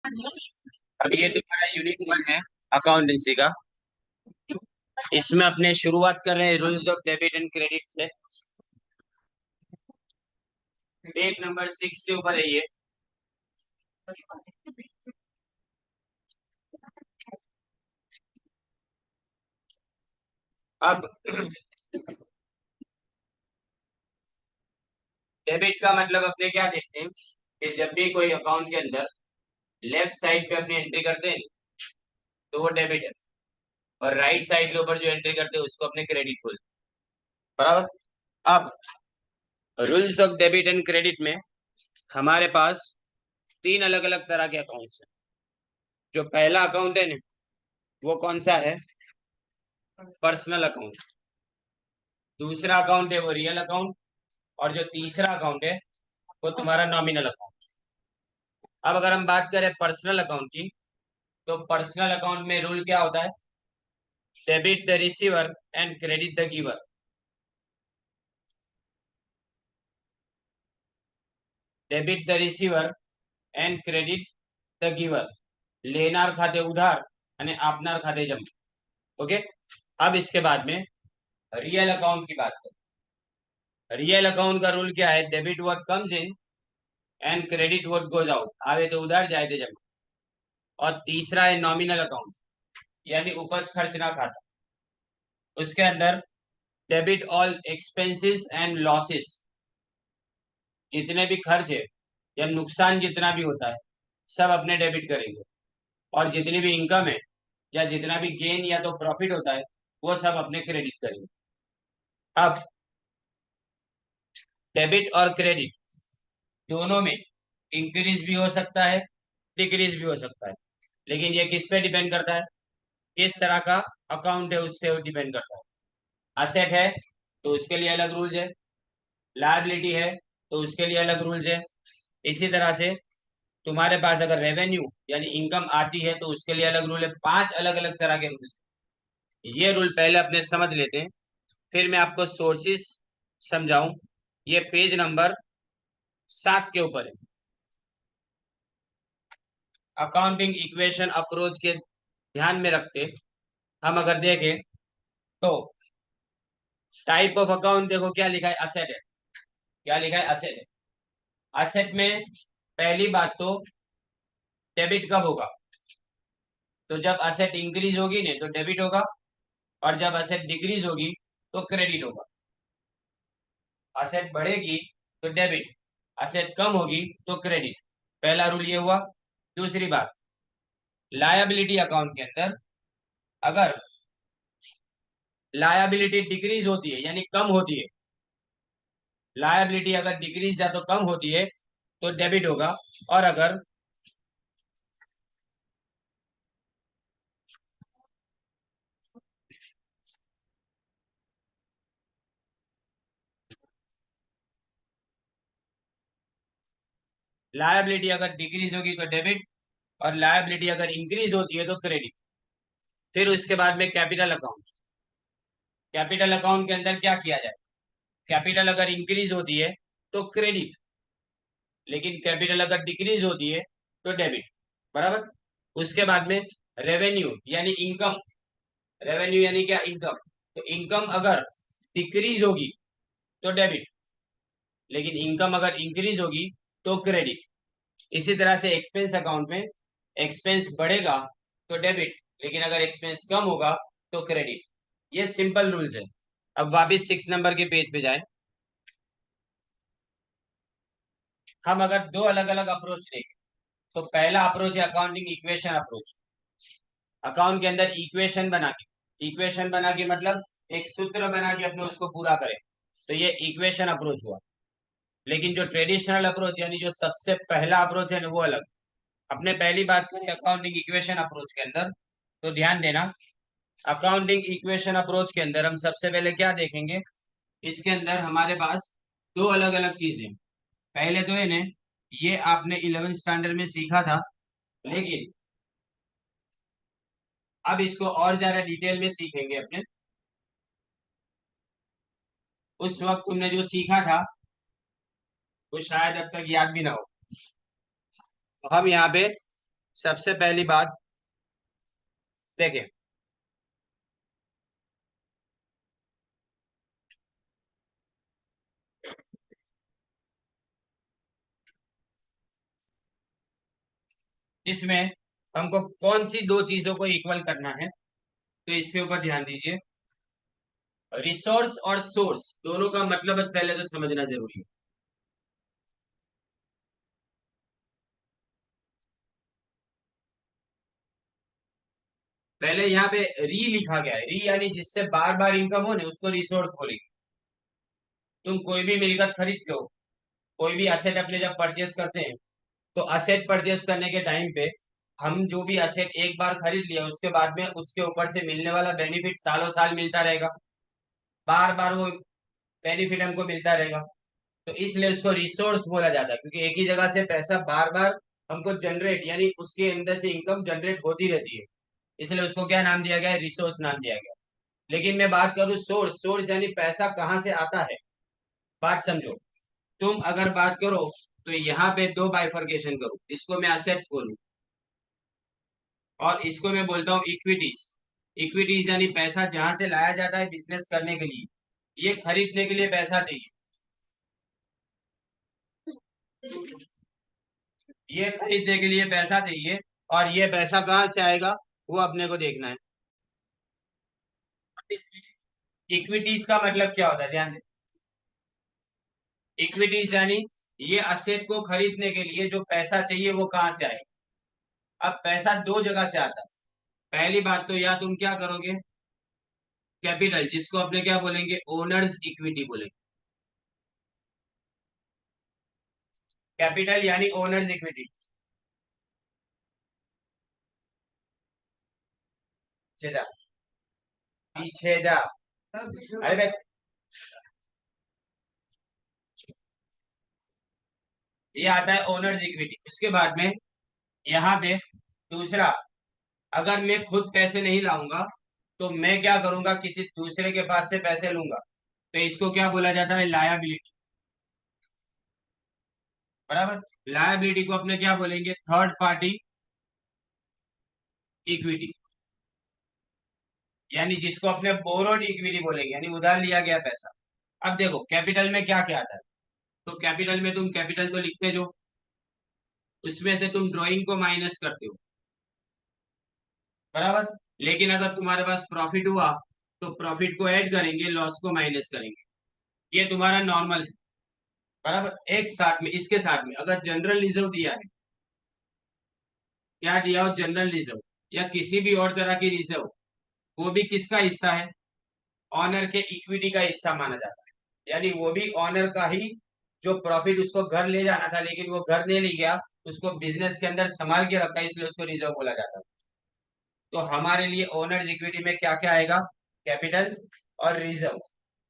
अब ये तुम्हारा यूनिट 1 है अकाउंटेंसी का। इसमें अपने शुरुआत कर रहे हैं rules of debit and credit से। पेज नंबर 6 के ऊपर है ये। अब डेबिट का मतलब अपने क्या देखते हैं कि जब भी कोई अकाउंट के अंदर लेफ्ट साइड पे अपनी एंट्री करते हैं तो वो डेबिट है, और राइट साइड के ऊपर जो एंट्री करते हैं उसको अपने क्रेडिट बोलते हैं। बराबर। अब rules of debit and credit में हमारे पास तीन अलग अलग तरह के अकाउंट्स हैं। जो पहला अकाउंट है ना, वो कौन सा है? Personal account. दूसरा अकाउंट है वो रियल अकाउंट। और जो तीसरा अकाउंट है वो तुम्हारा नॉमिनल अकाउंट। अब अगर हम बात करें पर्सनल अकाउंट की, तो पर्सनल अकाउंट में रूल क्या होता है? Debit the receiver and credit the giver. Debit the receiver and credit the giver. Lennard खाते उधार અને આપનાર खाते जमा। ओके। अब इसके बाद में रियल अकाउंट की बात करें। रियल अकाउंट का रूल क्या है? Debit what comes in and credit what goes out. आवे तो उधार जाए तो जमा। और तीसरा है नॉमिनल अकाउंट, यानी उपज खर्च ना खाता। उसके अंदर debit all expenses and losses. जितने भी खर्च है या नुकसान जितना भी होता है सब अपने डेबिट करेंगे। और जितनी भी इनकम है या जितना भी गेन या तो प्रॉफिट होता है वो सब अपने क्रेडिट करेंगे। अब डेबिट और क्रेडिट दोनों में इंक्रीज भी हो सकता है, डिक्रीज भी हो सकता है। लेकिन ये किस पे डिपेंड करता है? किस तरह का अकाउंट है उस पर डिपेंड करता है। असेट है तो उसके लिए अलग रूल्स है। लायबिलिटी है तो उसके लिए अलग रूल्स है। इसी तरह से तुम्हारे पास अगर रेवेन्यू यानी इनकम आती है तो उसके लिए अलग रूल है। पांच अलग अलग तरह के रूल्स। ये रूल पहले अपने समझ लेते हैं, फिर मैं आपको सोर्सेस समझाऊं। ये पेज नंबर 7 के ऊपर है। अकाउंटिंग इक्वेशन अप्रोच के ध्यान में रखते हम अगर देखें तो टाइप ऑफ अकाउंट देखो क्या लिखा है? असेट है। क्या लिखा है? असेट है। असेट में पहली बात तो डेबिट कब होगा? तो जब असेट इंक्रीज होगी ने तो डेबिट होगा, और जब असेट डिक्रीज होगी तो क्रेडिट होगा। असेट बढ़ेगी तो डेबिट, असेट कम होगी तो क्रेडिट। पहला रूल ये हुआ। दूसरी बात, लायबिलिटी अकाउंट के अंदर अगर लायबिलिटी डिक्रीज होती है यानी कम होती है, लायबिलिटी अगर डिक्रीज या तो कम होती है तो डेबिट होगा। और अगर लायबिलिटी अगर डिक्रीज होगी तो डेबिट, और लायबिलिटी अगर इंक्रीज होती है तो क्रेडिट। फिर उसके बाद में कैपिटल अकाउंट। कैपिटल अकाउंट के अंदर क्या किया जाए? कैपिटल अगर इंक्रीज होती है तो क्रेडिट, लेकिन कैपिटल अगर डिक्रीज होती है तो डेबिट। बराबर। उसके बाद में रेवेन्यू यानी इनकम। रेवेन्यू यानी क्या? इनकम। तो इनकम अगर डिक्रीज होगी तो डेबिट, लेकिन इनकम अगर इंक्रीज होगी तो क्रेडिट। इसी तरह से एक्सपेंस अकाउंट में एक्सपेंस बढ़ेगा तो डेबिट, लेकिन अगर एक्सपेंस कम होगा तो क्रेडिट। ये सिंपल रूल्स है। अब वापिस 6 नंबर के पेज पे जाए। हम अगर दो अलग अलग अप्रोच देखें तो पहला अप्रोच है अकाउंटिंग इक्वेशन अप्रोच। अकाउंट के अंदर इक्वेशन बना के मतलब एक सूत्र बना के अपने उसको पूरा करें, तो ये इक्वेशन अप्रोच हुआ। लेकिन जो ट्रेडिशनल अप्रोच यानी जो सबसे पहला अप्रोच है ना वो अलग। अपने पहली बात करें अकाउंटिंग इक्वेशन अप्रोच के अंदर, तो ध्यान देना। अकाउंटिंग इक्वेशन अप्रोच के अंदर हम सबसे पहले क्या देखेंगे? इसके अंदर हमारे पास दो अलग अलग चीजें। पहले तो है ना, ये आपने 11th स्टैंडर्ड में सीखा था, लेकिन अब इसको और ज्यादा डिटेल में सीखेंगे अपने। उस वक्त तुमने जो सीखा था वो शायद अब तक याद भी ना हो। तो हम यहाँ पे सबसे पहली बात देखिए, इसमें हमको कौन सी दो चीजों को इक्वल करना है, तो इसके ऊपर ध्यान दीजिए। रिसोर्स और सोर्स दोनों का मतलब पहले तो समझना जरूरी है। पहले यहाँ पे री लिखा गया है, री यानी जिससे बार बार इनकम हो ना उसको रिसोर्स बोलेंगे। तुम कोई भी मिलकत खरीदते हो, कोई भी असेट अपने जब परचेस करते हैं, तो असेट परचेस करने के टाइम पे हम जो भी असेट एक बार खरीद लिया उसके बाद में उसके ऊपर से मिलने वाला बेनिफिट सालों साल मिलता रहेगा, बार बार वो बेनिफिट हमको मिलता रहेगा। तो इसलिए उसको रिसोर्स बोला जाता है, क्योंकि एक ही जगह से पैसा बार बार हमको जनरेट यानी उसके अंदर से इनकम जनरेट होती रहती है, इसलिए उसको क्या नाम दिया गया है, रिसोर्स नाम दिया गया। लेकिन मैं बात करूं सोर्स, सोर्स यानी पैसा कहाँ से आता है। बात समझो, तुम अगर बात करो तो यहाँ पे दो बाइफर्केशन करो, इसको मैं असेट्स बोलूं और इसको मैं बोलता हूँ इक्विटीज। इक्विटीज यानी पैसा जहां से लाया जाता है बिजनेस करने के लिए, ये खरीदने के लिए पैसा चाहिए, ये खरीदने के लिए पैसा चाहिए, और ये पैसा कहाँ से आएगा वो अपने को देखना है। इक्विटीज का मतलब क्या होता है, ध्यान दे। इक्विटीज यानी ये असेट को खरीदने के लिए जो पैसा चाहिए वो कहाँ से आएगा। अब पैसा दो जगह से आता है। पहली बात तो या तुम क्या करोगे, कैपिटल जिसको अपने क्या बोलेंगे, ओनर्स इक्विटी बोलेंगे। कैपिटल यानी ओनर्स इक्विटी। पीछे जा, पीछे जा। अरे भाई, ये आता है ओनर्स इक्विटी। उसके बाद में यहाँ पे दूसरा, अगर मैं खुद पैसे नहीं लाऊंगा तो मैं क्या करूंगा, किसी दूसरे के पास से पैसे लूंगा, तो इसको क्या बोला जाता है, लायबिलिटी। बराबर। लायबिलिटी को अपने क्या बोलेंगे, थर्ड पार्टी इक्विटी, यानी जिसको अपने बोरोड इक्विटी बोलेंगे, यानी उधार लिया गया पैसा। अब देखो कैपिटल में क्या क्या आता है, तो कैपिटल में तुम कैपिटल तो लिखते जो, उसमें से तुम ड्राइंग को माइनस करते हो, बराबर। लेकिन अगर तुम्हारे पास प्रॉफिट हुआ तो प्रॉफिट को ऐड करेंगे, लॉस को माइनस करेंगे, ये तुम्हारा नॉर्मल है, बराबर। एक साथ में इसके साथ में अगर जनरल रिजर्व दिया है, क्या दिया हो, जनरल रिजर्व या किसी भी और तरह की रिजर्व, वो भी किसका हिस्सा है, ऑनर के इक्विटी का हिस्सा माना जाता है। यानी वो भी ऑनर का ही, जो प्रॉफिट उसको घर ले जाना था लेकिन वो घर नहीं ले गया, उसको बिजनेस के अंदर संभाल के रखा है, इसलिए उसको रिजर्व बोला जाता है। तो हमारे लिए ओनर्स इक्विटी में क्या क्या आएगा, कैपिटल और रिजर्व।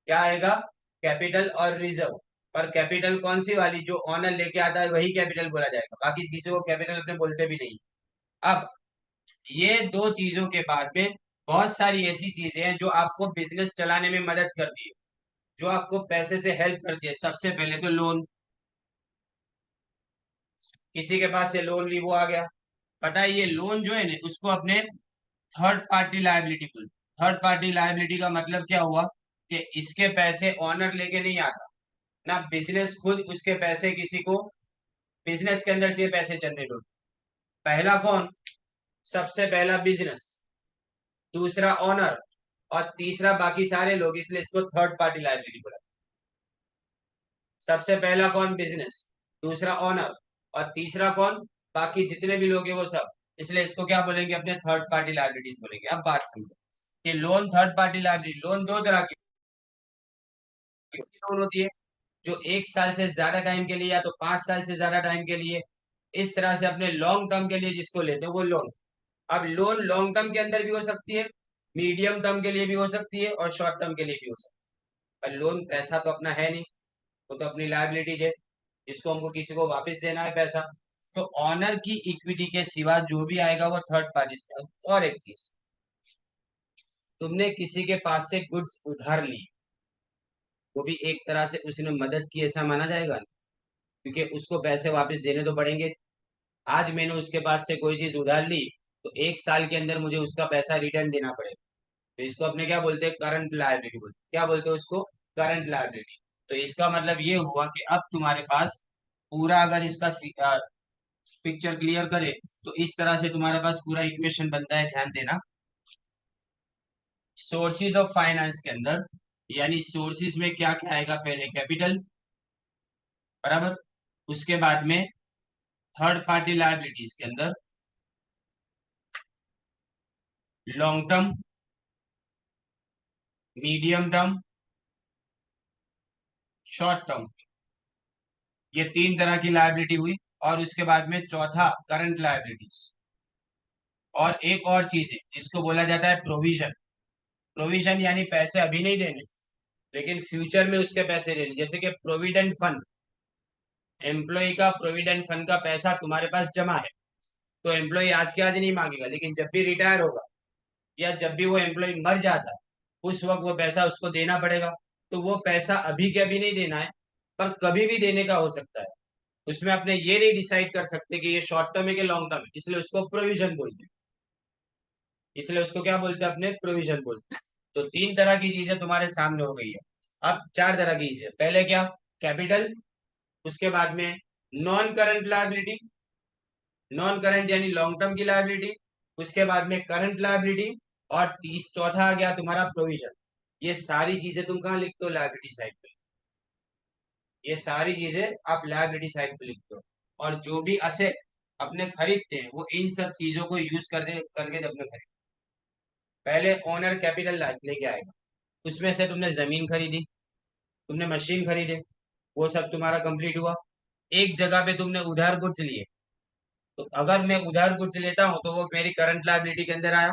क्या आएगा, कैपिटल और रिजर्व। और कैपिटल कौन सी वाली, जो ऑनर लेके आता है वही कैपिटल बोला जाएगा, बाकी किसी को कैपिटल अपने बोलते भी नहीं। अब ये दो चीजों के बाद में बहुत सारी ऐसी चीजें हैं जो आपको बिजनेस चलाने में मदद करती है, जो आपको पैसे से हेल्प करती है। सबसे पहले तो लोन, किसी के पास से लोन ली वो आ गया। पता है ये लोन जो है ना उसको अपने थर्ड पार्टी लायबिलिटी बोलते। थर्ड पार्टी लायबिलिटी का मतलब क्या हुआ, कि इसके पैसे ऑनर लेके नहीं आता, ना बिजनेस खुद उसके पैसे किसी को, बिजनेस के अंदर से ये पैसे जनरेट होते। पहला कौन, सबसे पहला बिजनेस, दूसरा ऑनर, और तीसरा बाकी सारे लोग, इसलिए इसको थर्ड पार्टी लायबिलिटी बोला। सबसे पहला कौन, बिजनेस, दूसरा ऑनर, और तीसरा कौन, बाकी जितने भी लोग हैं वो सब, इसलिए इसको क्या बोलेंगे, अपने थर्ड पार्टी लायबिलिटीज बोलेंगे। अब बात समझो कि loan third party liability, loan दो तरह की लोन होती है, जो एक साल से ज्यादा टाइम के लिए या तो 5 साल से ज्यादा टाइम के लिए, इस तरह से अपने लॉन्ग टर्म के लिए जिसको लेते हैं वो लोन। अब लोन लॉन्ग टर्म के अंदर भी हो सकती है, मीडियम टर्म के लिए भी हो सकती है, और शॉर्ट टर्म के लिए भी हो सकती है। पर लोन पैसा तो अपना है नहीं, वो तो अपनी लायबिलिटीज है, जिसको हमको किसी को वापस देना है पैसा। तो ऑनर की इक्विटी के सिवा जो भी आएगा वो थर्ड पार्टी से। और एक चीज, तुमने किसी के पास से गुड्स उधार ली, वो भी एक तरह से उसने मदद की ऐसा माना जाएगा ना? क्योंकि उसको पैसे वापस देने तो पड़ेंगे। आज मैंने उसके पास से कोई चीज उधार ली, तो 1 साल के अंदर मुझे उसका पैसा रिटर्न देना पड़ेगा। तो इसको अपने क्या बोलते हैं, करंट लायबिलिटी बोलते हैं। क्या बोलते हैं उसको, करंट लायबिलिटी। तो इसका मतलब ये हुआ कि अब तुम्हारे पास पूरा, अगर इसका पिक्चर क्लियर करे, तो इस तरह से तुम्हारे पास पूरा इक्वेशन बनता है, ध्यान देना। सोर्सेज ऑफ फाइनेंस के अंदर, यानी सोर्सेज में क्या क्या आएगा, पहले कैपिटल, बराबर। उसके बाद में थर्ड पार्टी लायबिलिटीज के अंदर long term, medium term, short term, ये 3 तरह की लायबिलिटी हुई। और उसके बाद में चौथा करंट लायबिलिटीज। और एक और चीज है जिसको बोला जाता है प्रोविजन। प्रोविजन यानी पैसे अभी नहीं देने, लेकिन फ्यूचर में उसके पैसे देने। जैसे कि प्रोविडेंट फंड, एम्प्लॉय का प्रोविडेंट फंड का पैसा तुम्हारे पास जमा है, तो एम्प्लॉय आज के आज नहीं मांगेगा, लेकिन जब भी रिटायर होगा या जब भी वो एम्प्लॉय मर जाता है, उस वक्त वो पैसा उसको देना पड़ेगा। तो वो पैसा अभी के अभी नहीं देना है, पर कभी भी देने का हो सकता है। उसमें अपने ये नहीं डिसाइड कर सकते कि ये शॉर्ट टर्म है कि लॉन्ग टर्म है, इसलिए उसको प्रोविजन बोलते हैं। इसलिए उसको क्या बोलते हैं, अपने प्रोविजन बोलते हैं। तो 3 तरह की चीजें तुम्हारे सामने हो गई है। अब 4 तरह की चीजें, पहले क्या, कैपिटल। उसके बाद में non current liability, non current यानी लॉन्ग टर्म की लायबिलिटी। उसके बाद में करंट लायबिलिटी। और चौथा आ गया तुम्हारा प्रोविजन। ये सारी चीजें तुम कहाँ लिखते हो, लायबिलिटी साइड पे। ये सारी चीजें आप लायबिलिटी साइड पे लिखते हो। और जो भी असेट अपने खरीदते हैं, वो इन सब चीजों को यूज करके जब अपने खरीद, पहले ओनर कैपिटल लेके आएगा। उसमें से तुमने जमीन खरीदी, तुमने मशीन खरीदे, वो सब तुम्हारा कंप्लीट हुआ। एक जगह पे तुमने उधार गुड्स लिए, तो अगर मैं उधार गुड्स लेता हूँ तो वो मेरी करंट लायबिलिटी के अंदर आया।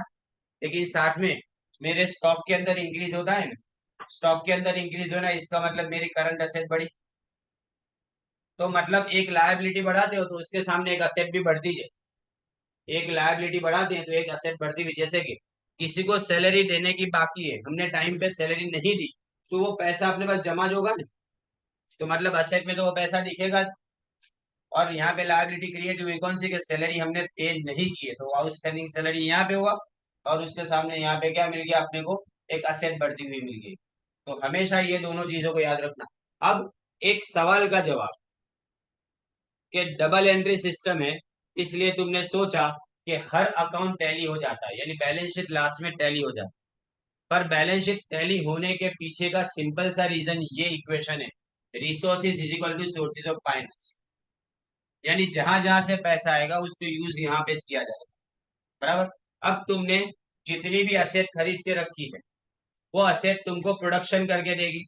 लेकिन साथ में मेरे स्टॉक के अंदर इंक्रीज होता है ना, स्टॉक के अंदर इंक्रीज होना, इसका मतलब मेरी करंट असेट बढ़ी। तो मतलब एक लायबिलिटी बढ़ाते हो तो उसके सामने एक असेट भी बढ़ती है। एक लायबिलिटी बढ़ाते हैं तो एक असेट बढ़ती हुई। जैसे कि किसी को सैलरी देने की बाकी है, हमने टाइम पे सैलरी नहीं दी, तो वो पैसा अपने पास जमा जो होगा ना, तो मतलब असेट में तो वो पैसा दिखेगा। और यहाँ पे लायबिलिटी क्रिएट हुई कौन सी, कि सैलरी हमने पे नहीं की है, तो आउटस्टैंडिंग सैलरी यहाँ पे हुआ। और उसके सामने यहाँ पे क्या मिल गया अपने को, एक असेट बढ़ती हुई मिल गई। तो हमेशा ये दोनों चीजों को याद रखना। अब एक सवाल का जवाब, कि डबल एंट्री सिस्टम है, इसलिए तुमने सोचा कि हर अकाउंट टैली हो जाता है, यानी बैलेंस शीट लास्ट में टैली हो जाता है। पर बैलेंस शीट टैली होने के पीछे का सिंपल सा रीजन ये इक्वेशन है, resources is equal to sources of finance. यानी जहां जहां से पैसा आएगा उसको यूज यहाँ पे किया जाएगा, बराबर। अब तुमने जितनी भी असेट खरीद के रखी है, वो असेट तुमको प्रोडक्शन करके देगी।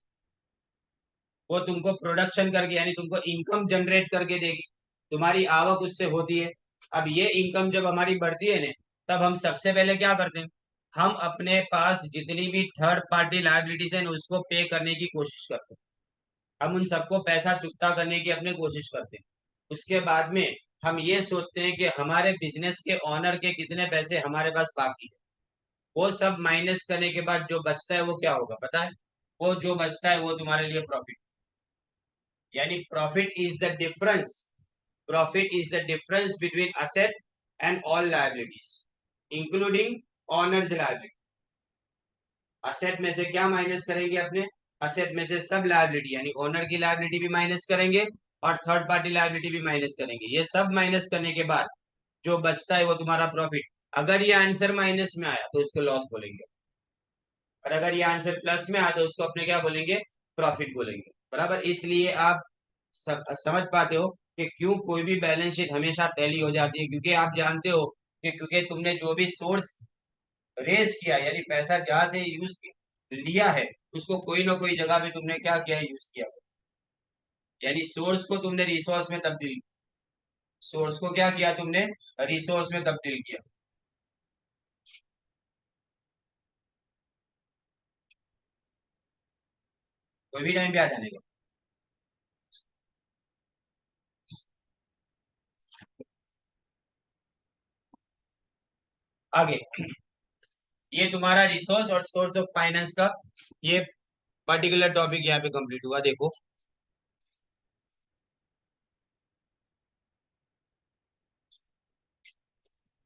वो तुमको प्रोडक्शन करके यानी तुमको इनकम जनरेट करके देगी, तुम्हारी आवक उससे होती है। अब ये इनकम जब हमारी बढ़ती है ना, तब हम सबसे पहले क्या करते हैं, हम अपने पास जितनी भी थर्ड पार्टी लायबिलिटीज है ना, उसको पे करने की कोशिश करते हैं। हम उन सबको पैसा चुकता करने की अपने कोशिश करते हैं। उसके बाद में हम ये सोचते हैं कि हमारे बिजनेस के ऑनर के कितने पैसे हमारे पास बाकी है। वो सब माइनस करने के बाद जो बचता है वो क्या होगा पता है, वो जो बचता है वो तुम्हारे लिए प्रॉफिट। यानी profit is the difference, profit is the difference between asset and all liabilities including honours liability. Asset में से क्या माइनस करेंगे अपने, असेट में से सब लायबिलिटी यानी ओनर की लायबिलिटी भी माइनस करेंगे और थर्ड पार्टी लायबिलिटी भी माइनस करेंगे। ये सब माइनस करने के बाद जो बचता है वो तुम्हारा प्रॉफिट। अगर ये आंसर माइनस में आया तो इसको लॉस बोलेंगे, और अगर ये आंसर प्लस में आया तो उसको अपने क्या बोलेंगे, प्रॉफिट बोलेंगे, बराबर। इसलिए आप समझ पाते हो कि क्यों कोई भी बैलेंस शीट हमेशा टैली हो जाती है, क्योंकि आप जानते हो कि क्योंकि तुमने जो भी सोर्स रेज किया, यानी पैसा जहां से यूज लिया है, उसको कोई ना कोई जगह पे तुमने क्या किया, यूज किया। यानी सोर्स को तुमने रिसोर्स में तब्दील, सोर्स को क्या किया तुमने, रिसोर्स में तब्दील किया। कोई भी टाइम पे आ जाने का। आगे, ये तुम्हारा रिसोर्स और सोर्स ऑफ फाइनेंस का ये पर्टिकुलर टॉपिक यहाँ पे कंप्लीट हुआ। देखो,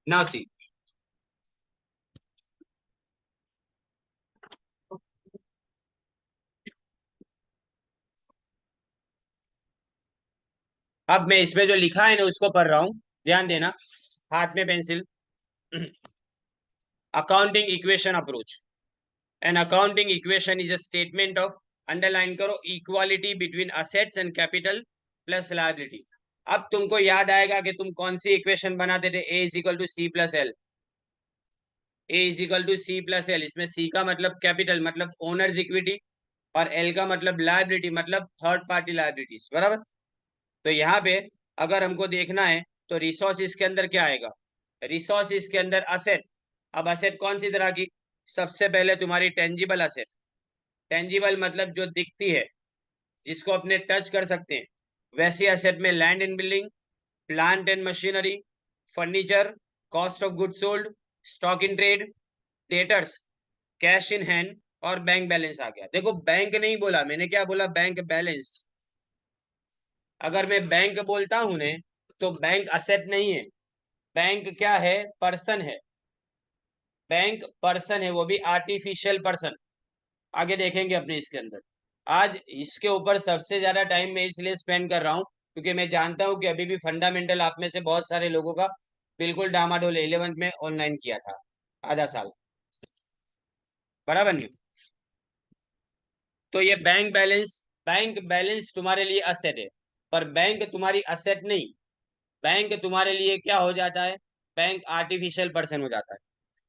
नाउ सी, अब मैं इसमें जो लिखा है ना उसको पढ़ रहा हूं, ध्यान देना, हाथ में pencil. Accounting equation approach. An accounting equation is a statement of, underline करो, equality between assets and capital plus liability. अब तुमको याद आएगा कि तुम कौन सी इक्वेशन बनाते थे, A is equal to C plus L. A is equal to C plus L, इसमें सी का मतलब कैपिटल मतलब ओनर्स इक्विटी, और एल का मतलब लायबिलिटी मतलब थर्ड पार्टी लायबिलिटीज, बराबर। तो यहाँ पे अगर हमको देखना है तो रिसोर्सिस के अंदर क्या आएगा, रिसोर्सिस के अंदर असेट। अब असेट कौन सी तरह की, सबसे पहले तुम्हारी टेंजिबल असेट। टेंजिबल मतलब जो दिखती है, जिसको अपने टच कर सकते हैं, वैसी असेट में land in building, plant and machinery, furniture, cost of good sold, stock in trade, debtors, cash in hand, और बैंक बैलेंस आ गया। देखो बैंक नहीं बोला मैंने, क्या बोला, बैंक बैलेंस। अगर मैं बैंक बोलता हूं ने, तो बैंक असेट नहीं है, बैंक क्या है, पर्सन है। बैंक पर्सन है, वो भी आर्टिफिशियल पर्सन। आगे देखेंगे अपने इसके अंदर। आज इसके ऊपर सबसे ज्यादा टाइम मैं इसलिए स्पेंड कर रहा हूं क्योंकि मैं जानता हूं कि अभी भी फंडामेंटल आप में से बहुत सारे लोगों का बिल्कुल डामाडोल 11th में ऑनलाइन किया था, आधा साल, बराबर नहीं। तो ये बैंक बैलेंस तुम्हारे लिए असेट है, पर बैंक तुम्हारी असेट नहीं। बैंक तुम्हारे लिए क्या हो जाता है, बैंक आर्टिफिशियल पर्सन हो जाता है।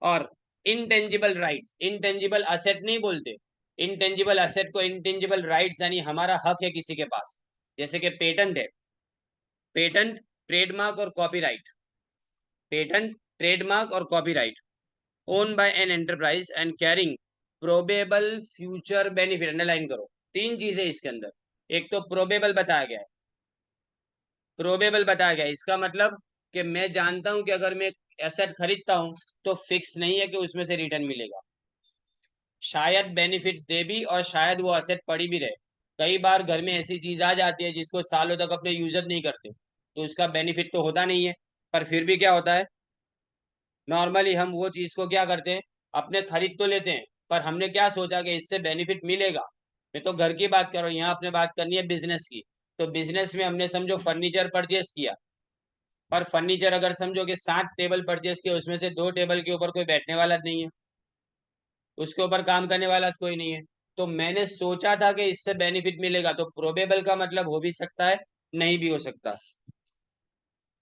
और इनटेंजिबल राइट्स, इनटेंजिबल असेट नहीं बोलते, इनटेंजिबल असेट को इनटेंजिबल राइट्स यानी हमारा हक है किसी के पास, जैसे कि पेटेंट है, पेटेंट, ट्रेडमार्क और कॉपीराइट, पेटेंट, ट्रेडमार्क और copyright, own by an enterprise and carrying probable future benefit, underline करो। तीन चीजें इसके अंदर, एक तो प्रोबेबल बताया गया है, प्रोबेबल बताया गया है, इसका मतलब कि मैं जानता हूं कि अगर मैं एसेट खरीदता हूं तो फिक्स नहीं है कि उसमें से रिटर्न मिलेगा, शायद बेनिफिट दे भी और शायद वो एसेट पड़ी भी रहे। कई बार घर में ऐसी चीज आ जाती है जिसको सालों तक अपने यूजर नहीं करते, तो उसका बेनिफिट तो होता नहीं है, पर फिर भी क्या होता है, नॉर्मली हम वो चीज को क्या करते हैं, अपने खरीद तो लेते हैं, पर हमने क्या सोचा कि इससे बेनिफिट मिलेगा। मैं तो घर की बात कर रहा हूँ, यहाँ अपने बात करनी है बिजनेस की। तो बिजनेस में हमने समझो फर्नीचर परचेस किया, और फर्नीचर अगर समझो कि 7 टेबल परचेस किया, उसमें से 2 टेबल के ऊपर कोई बैठने वाला नहीं है, उसके ऊपर काम करने वाला कोई नहीं है, तो मैंने सोचा था कि इससे बेनिफिट मिलेगा, तो प्रोबेबल का मतलब हो भी सकता है, नहीं भी हो सकता।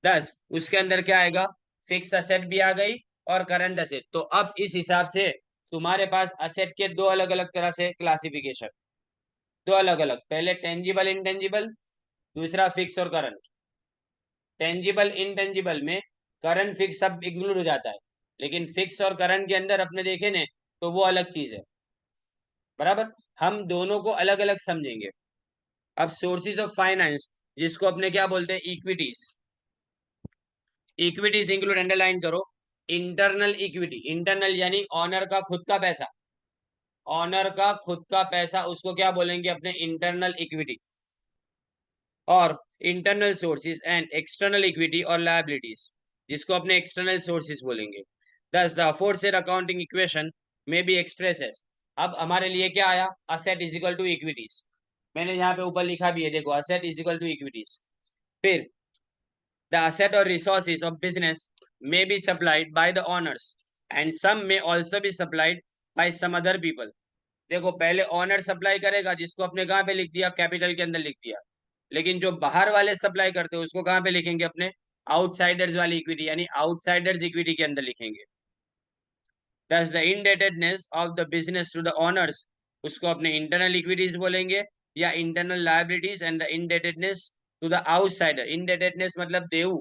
10, उसके अंदर क्या आएगा, फिक्स असेट भी आ गई और करंट असेट। तो अब इस हिसाब से तुम्हारे पास असेट के दो अलग अलग तरह से क्लासिफिकेशन, दो अलग अलग, पहले टेंजिबल इंटेंजिबल, दूसरा फिक्स और करंट। टेंजिबल इंटेंजिबल में करंट फिक्स सब इंक्लूड हो जाता है, लेकिन फिक्स और करंट के अंदर अपने देखे ने तो वो अलग चीज है, बराबर। हम दोनों को अलग अलग समझेंगे। अब सोर्सेज ऑफ फाइनेंस, जिसको अपने क्या बोलते हैं, इक्विटीज, इक्विटीज इंक्लूड, अंडरलाइन करो, इंटरनल इक्विटी, इंटरनल यानी ऑनर का खुद का पैसा, ऑनर का खुद का पैसा उसको क्या बोलेंगे अपने, इंटरनल इक्विटी। और internal sources and external equity और लायबिलिटीज, जिसको अपने एक्सटर्नल सोर्सेज बोलेंगे। Thus the aforesaid accounting equation may be express as, अब हमारे लिए क्या आया, asset is equal to equities, मैंने यहाँ पे ऊपर लिखा भी है, देखो, asset is equal to equities. फिर the asset or resources of business may be supplied by the owners and some may also be supplied by some other people। देखो पहले ओनर सप्लाई करेगा, जिसको अपने कहाँ पे लिख दिया, कैपिटल के अंदर लिख दिया, लेकिन जो बाहर वाले सप्लाई करते हैं उसको कहाँ पे लिखेंगे, अपने आउटसाइडर्स वाली इक्विटी यानी आउटसाइडर्स इक्विटी के अंदर लिखेंगे। Thus the indebtedness of the business to the owners, उसको अपने इंटरनल इक्विटीज बोलेंगे या internal liabilities, and the indebtedness to the outsider, indebtedness मतलब देऊ,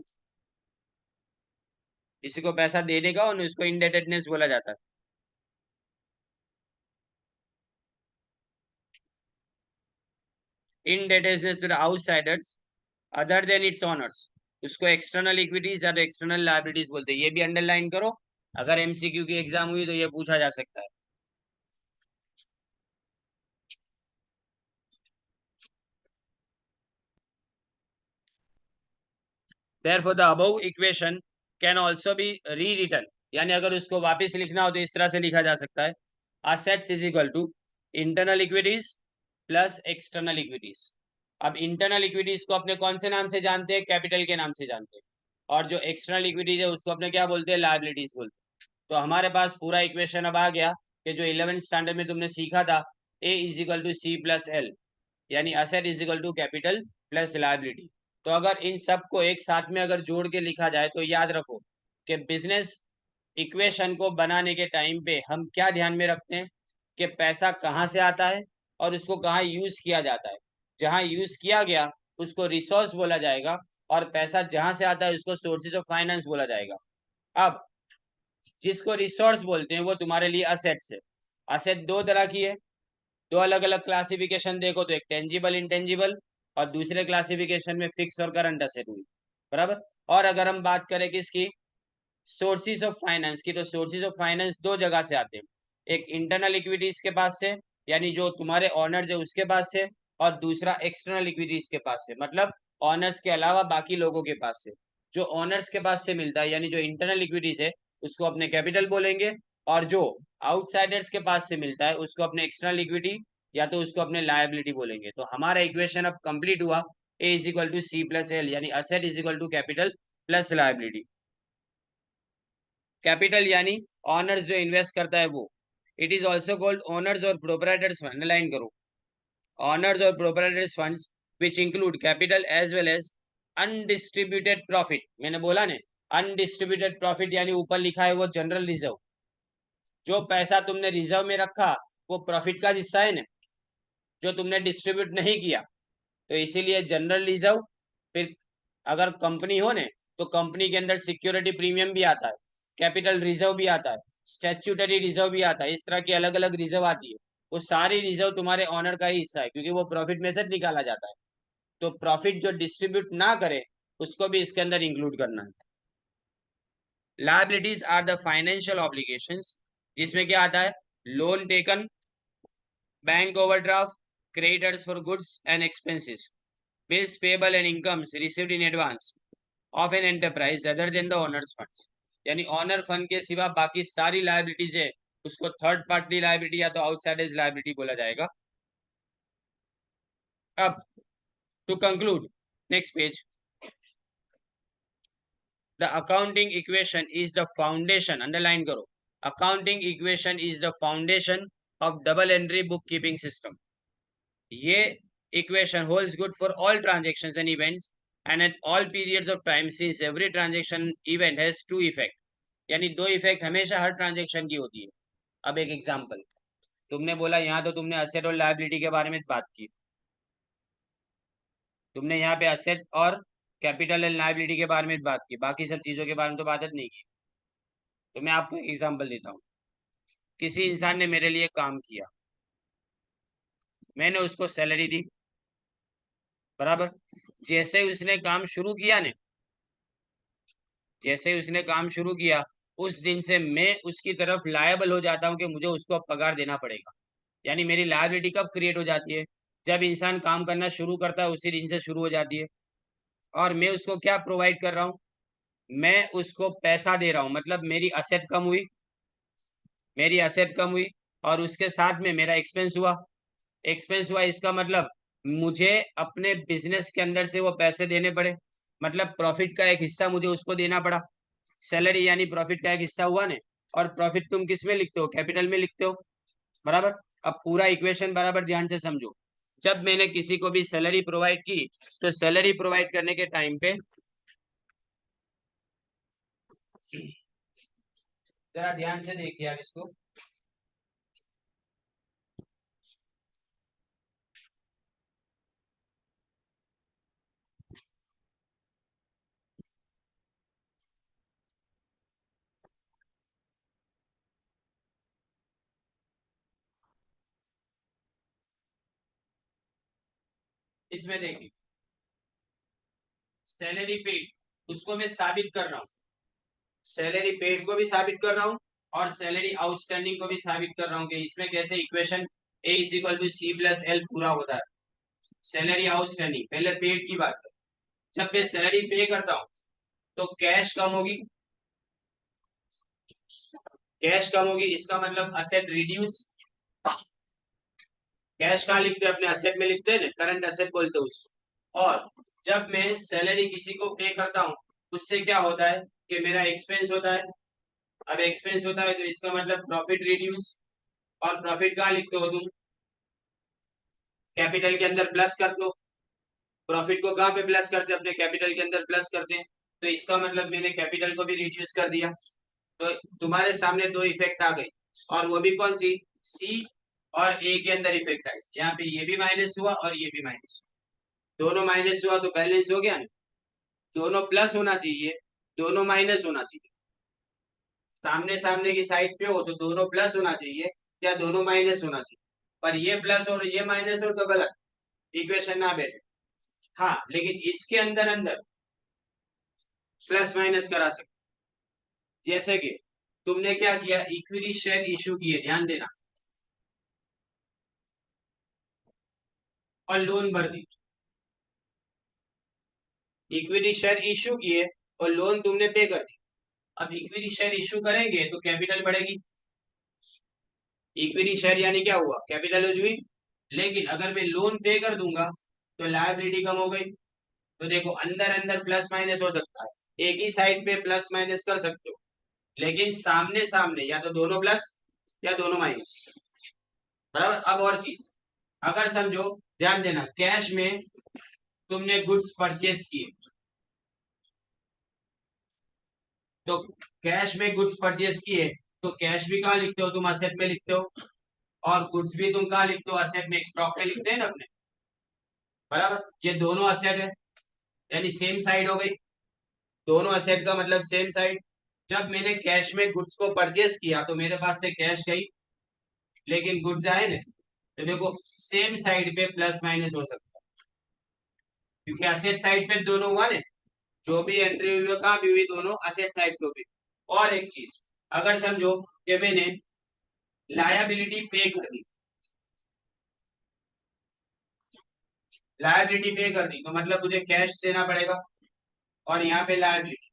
किसी को पैसा देने का, और उसको इंडेटेडनेस बोला जाता है। Indebtedness to the outsiders other than its owners, उसको एक्सटर्नल इक्विटीज या तो एक्सटर्नल लायबिलिटीज बोलते हैं। ये भी अंडरलाइन करो, अगर एमसीक्यू की एग्जाम हुई तो ये पूछा जा सकता है। Therefore the above equation can also be री रिटर्न, यानी अगर उसको वापस लिखना हो तो इस तरह से लिखा जा सकता है, assets is equal to internal equities plus external equities. अब इंटरनल इक्विटीज को अपने कौन से नाम से जानते हैं? कैपिटल के नाम से जानते हैं, और जो एक्सटर्नल इक्विटीज है उसको अपने क्या बोलते हैं? लायबिलिटीज बोलते हैं। तो हमारे पास पूरा इक्वेशन अब आ गया कि जो 11th स्टैंडर्ड में तुमने सीखा था, A is equal to C plus L, यानी asset is equal to capital plus liability. तो अगर इन सब को एक साथ में अगर जोड़ के लिखा जाए तो याद रखो कि बिजनेस इक्वेशन को बनाने के टाइम पे हम क्या ध्यान में रखते हैं कि पैसा कहाँ से आता है और उसको कहाँ यूज किया जाता है। जहाँ यूज किया गया उसको रिसोर्स बोला जाएगा, और पैसा जहां से आता है उसको सोर्सेज ऑफ फाइनेंस बोला जाएगा। अब जिसको रिसोर्स बोलते हैं वो तुम्हारे लिए असेट्स है। असेट दो तरह की है, दो अलग अलग क्लासिफिकेशन देखो तो एक टेंजिबल इंटेंजिबल, और दूसरे क्लासिफिकेशन में फिक्स और करंट असेट हुई, बराबर। और अगर हम बात करें किसकी? सोर्सेज ऑफ फाइनेंस की, तो सोर्सेज ऑफ फाइनेंस दो जगह से आते हैं, एक इंटरनल इक्विटीज के पास से, यानी जो तुम्हारे ऑनर्स है उसके पास से, और दूसरा एक्सटर्नल इक्विटीज के पास से, मतलब ऑनर्स के अलावा बाकी लोगों के पास से। जो ऑनर्स के पास से मिलता है, यानी जो इंटरनल इक्विटीज है, उसको अपने कैपिटल बोलेंगे, और जो आउटसाइडर्स के पास से मिलता है उसको अपने एक्सटर्नल इक्विटी या तो उसको अपने लायबिलिटी बोलेंगे। तो हमारा इक्वेशन अब कंप्लीट हुआ, A is equal to C plus L, यानी asset is equal to capital plus liability. Capital यानी ऑनर्स जो इन्वेस्ट करता है वो, it is also called owners और प्रोपराइटर्स फंड। अंडरलाइन करो, ऑनर्स और proprietors funds which include capital as well as undistributed profit. मैंने बोला ना, अनडिस्ट्रीब्यूटेड प्रॉफिट यानी ऊपर लिखा है वो जनरल रिजर्व। जो पैसा तुमने रिजर्व में रखा वो प्रॉफिट का हिस्सा है ना, जो तुमने डिस्ट्रीब्यूट नहीं किया, तो इसीलिए जनरल रिजर्व। फिर अगर कंपनी हो ने तो कंपनी के अंदर सिक्योरिटी प्रीमियम भी आता है, कैपिटल रिजर्व भी आता है, स्टैट्यूटरी रिजर्व भी आता है, इस तरह की अलग अलग रिजर्व आती है। वो सारी रिजर्व तुम्हारे ऑनर का ही हिस्सा है, क्योंकि वो प्रॉफिट में से निकाला जाता है। तो प्रॉफिट जो डिस्ट्रीब्यूट ना करे उसको भी इसके अंदर इंक्लूड करना है। Liabilities are the financial obligations, जिसमें क्या आता है? Loan taken, bank overdraft, creditors for goods and expenses, bills payable and incomes received in advance of an enterprise other than the owner's funds। यानी ऑनर फंड के सिवा बाकी सारी liabilities है उसको थर्ड पार्टी लायबिलिटी या तो आउटसाइडर्स लायबिलिटी बोला जाएगा। अब to conclude, next page, the accounting equation is the foundation, underline करो, accounting equation is the foundation of double entry book keeping system. ये equation holds good for all transactions and events and at all periods of time, since every transaction event has two effect, यानी दो effect हमेशा हर transaction की होती है। अब एक example, तुमने बोला यहाँ तो तुमने असेट और लायबिलिटी के बारे में बात की, तुमने यहाँ पे असेट और कैपिटल एंड लायबिलिटी के बारे में बात की, बाकी सब चीजों के बारे में तो बात नहीं की। तो मैं आपको एक एग्जांपल देता हूँ, किसी इंसान ने मेरे लिए काम किया, मैंने उसको सैलरी दी, बराबर। जैसे उसने काम शुरू किया ने, जैसे उसने काम शुरू किया उस दिन से मैं उसकी तरफ लायबल हो जाता हूँ कि मुझे उसको अब पगार देना पड़ेगा। यानी मेरी लायबिलिटी कब क्रिएट हो जाती है? जब इंसान काम करना शुरू करता है उसी दिन से शुरू हो जाती है। और मैं उसको क्या प्रोवाइड कर रहा हूँ? मैं उसको पैसा दे रहा हूँ, मतलब मेरी असेट कम हुई, मेरी असेट कम हुई, और उसके साथ में मेरा एक्सपेंस हुआ। एक्सपेंस हुआ इसका मतलब मुझे अपने बिजनेस के अंदर से वो पैसे देने पड़े, मतलब प्रॉफिट का एक हिस्सा मुझे उसको देना पड़ा। सैलरी यानी प्रॉफिट का एक हिस्सा हुआ ने, और प्रॉफिट तुम किस में लिखते हो? कैपिटल में लिखते हो, बराबर। अब पूरा इक्वेशन बराबर ध्यान से समझो, जब मैंने किसी को भी सैलरी प्रोवाइड की तो सैलरी प्रोवाइड करने के टाइम पे जरा ध्यान से देखिए यार इसको, इसमें देखिए सैलरी पेड उसको मैं साबित कर रहा हूँ, सैलरी पेड को भी साबित कर रहा हूँ और सैलरी आउटस्टैंडिंग को भी साबित कर रहा हूँ कि इसमें कैसे equation A is equal to C plus L पूरा होता है। सैलरी आउटस्टैंडिंग, पहले पेड की बात, जब मैं सैलरी पे करता हूँ तो कैश कम होगी, कैश कम होगी, इसका मतलब असेट रिड्यूस। कैश कहाँ लिखते हैं, अपने असेट में लिखते हैं ना, करंट असेट बोलते हैं उसको। और जब मैं सैलरी किसी को पे करता हूँ, उससे क्या होता है कि मेरा एक्सपेंस होता है। अब एक्सपेंस होता है तो इसका मतलब प्रॉफिट रिड्यूस। और प्रॉफिट कहाँ लिखते हो तुम, कैपिटल के अंदर प्लस कर दो। प्रॉफिट को कहाँ पे प्लस करते हैं, अपने कैपिटल के अंदर प्लस करते हैं। तो इसका मतलब मैंने कैपिटल को भी रिड्यूस कर दिया। तो तुम्हारे सामने दो इफेक्ट आ गई, और वो भी कौन सी, सी और ए के अंदर इफेक्ट आई। यहाँ पे ये भी माइनस हुआ और ये भी माइनस हुआ, दोनों माइनस हुआ तो बैलेंस हो गया ना। दोनों प्लस होना चाहिए, दोनों माइनस होना चाहिए। सामने सामने की साइड पे हो तो दोनों प्लस होना चाहिए या दोनों माइनस होना चाहिए। पर ये प्लस और ये माइनस हो तो गलत, इक्वेशन ना बैठे। हाँ, लेकिन इसके अंदर अंदर प्लस माइनस करा सकते। जैसे कि तुमने क्या किया, इक्विटी शेयर इशू किए, ध्यान देना, और लोन भर दी। इक्विटी शेयर इशू किए और लोन तुमने पे कर दी। अब इक्विटी शेयर इशू करेंगे तो कैपिटल बढ़ेगी। इक्विटी शेयर यानी क्या हुआ, कैपिटल हुई। लेकिन अगर मैं लोन पे कर दूंगा तो लायबिलिटी कम हो गई। तो देखो, अंदर अंदर प्लस माइनस हो सकता है, एक ही साइड पे प्लस माइनस कर सकते हो, लेकिन सामने सामने या तो दोनों प्लस या दोनों माइनस। बराबर। अब और चीज, अगर समझो, ध्यान देना, कैश में तुमने गुड्स परचेज किए, तो कैश में गुड्स परचेज किए तो कैश भी कहाँ लिखते हो तुम, असेट में लिखते हो। और गुड्स भी तुम कहाँ लिखते हो, असेट में, स्टॉक में लिखते हैं ना अपने। बराबर, ये दोनों असेट है, यानी सेम साइड हो गई। दोनों असेट का मतलब सेम साइड। जब मैंने कैश में गुड्स को परचेज किया तो मेरे पास से कैश गई, लेकिन गुड्स आए ना, तो देखो सेम साइड पे प्लस माइनस हो सकता है, क्योंकि असेट साइड पे दोनों हुआ ना। जो भी एंट्री हुई है, कहाँ भी हुई, दोनों असेट साइड को भी। और एक चीज, अगर समझो कि मैंने लायबिलिटी पे कर दी, लायबिलिटी पे कर दी तो मतलब मुझे कैश देना पड़ेगा, और यहाँ पे लायबिलिटी।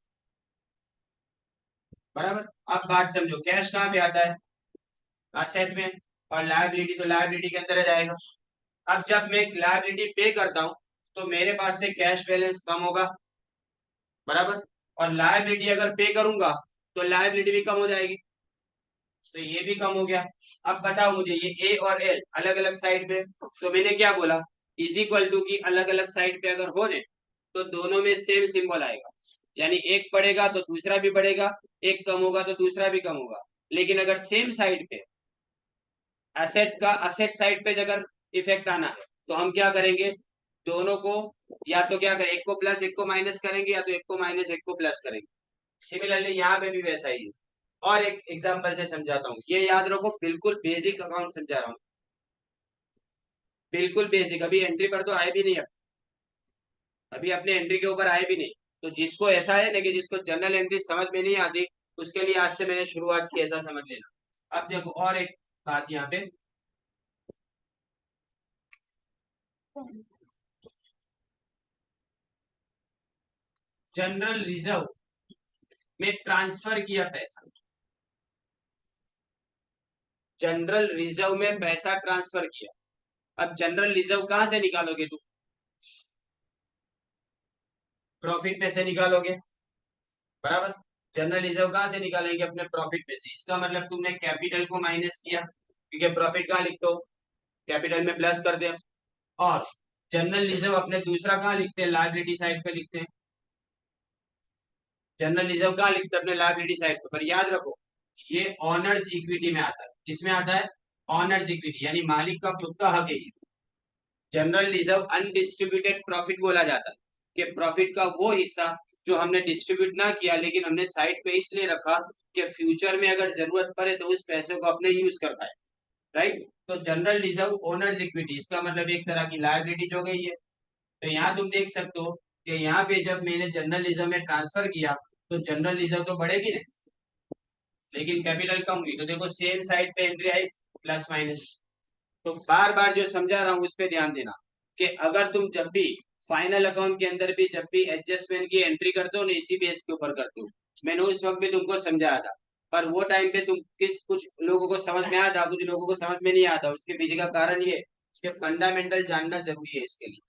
बराबर। अब बात समझो, कैश कहाँ पे आता है, असेट में, और लायबिलिटी तो लायबिलिटी के अंदर आ जाएगा। अब जब मैं लायबिलिटी पे करता हूँ तो मेरे पास से कैश बैलेंस कम होगा। बराबर। और लायबिलिटी अगर पे करूंगा तो लायबिलिटी भी कम हो जाएगी, तो ये भी कम हो गया। अब बताओ मुझे, ये ए और एल अलग अलग साइड पे, तो मैंने क्या बोला, इज इक्वल टू की अलग अलग साइड पे अगर हो रहे तो दोनों में सेम सिंबल आएगा, यानी एक बढ़ेगा तो दूसरा भी बढ़ेगा, एक कम होगा तो दूसरा भी कम होगा। लेकिन अगर सेम साइड पे, एसेट का असेट साइड पे अगर इफेक्ट आना है तो हम क्या करेंगे, दोनों को, या तो क्या करें, एक को प्लस एक को माइनस करेंगे, या तो एक को माइनस एक को प्लस करेंगे। सिमिलरली यहाँ पे भी वैसा ही है। और एक एग्जांपल से समझाता हूँ, ये याद रखो, बिल्कुल बेसिक अकाउंट समझा रहा हूँ, बिल्कुल बेसिक। अभी एंट्री पर तो आए भी नहीं, अभी अपने एंट्री के ऊपर आए भी नहीं। तो जिसको ऐसा है ना कि जिसको जनरल एंट्री समझ में नहीं आती, उसके लिए आज से मैंने शुरुआत की, ऐसा समझ लेना। अब देखो और एक बात यहाँ पे, जनरल रिजर्व में ट्रांसफर किया पैसा, जनरल रिजर्व में पैसा ट्रांसफर किया। अब जनरल रिजर्व कहाँ से निकालोगे तुम, प्रॉफिट में से निकालोगे। बराबर। जनरल रिजर्व कहाँ से निकालेंगे, अपने प्रॉफिट में से। इसका मतलब तुमने कैपिटल को माइनस किया, क्योंकि प्रॉफिट कहाँ लिखते हो, कैपिटल में प्लस कर दे। और जनरल रिजर्व अपने दूसरा कहाँ लिखते हैं, लायबिलिटी साइड पे लिखते हैं। जनरल रिजर्व कहाँ लिखते हैं, अपने लायबिलिटी साइड पे। पर याद रखो, ये ऑनर्स इक्विटी में आता है। किसमें आता है, ऑनर्स इक्विटी, यानी मालिक का खुद का हक है। जनरल रिजर्व अनडिस्ट्रीब्यूटेड प्रॉफिट बोला जाता है, कि प्रॉफिट का वो हिस्सा जो हमने डिस्ट्रीब्यूट ना किया, लेकिन हमने साइड पे इसलिए रखा कि फ्यूचर में अगर जरूरत पड़े तो उस पैसे को अपने यूज कर पाए। राइट। तो जनरल रिजर्व ओनर्स इक्विटी, इसका मतलब एक तरह की लायबिलिटी हो गई है। तो यहाँ तुम देख सकते हो कि यहाँ पे जब मैंने जनरल रिजर्व में ट्रांसफर किया तो जनरल रिजर्व तो बढ़ेगी ना, लेकिन कैपिटल कम हुई। तो देखो सेम साइड पे एंट्री आई, प्लस माइनस। तो बार बार जो समझा रहा हूँ उस पर ध्यान देना, कि अगर तुम जब भी फाइनल अकाउंट के अंदर भी जब भी एडजस्टमेंट की एंट्री करते हो ना, इसी बेस के ऊपर करते हो। मैंने उस वक्त भी तुमको समझाया था पर वो टाइम पे तुम किस कुछ लोगों को समझ में आता, कुछ लोगों को समझ में नहीं आता। उसके पीछे का कारण ये कि फंडामेंटल जानना जरूरी है इसके लिए।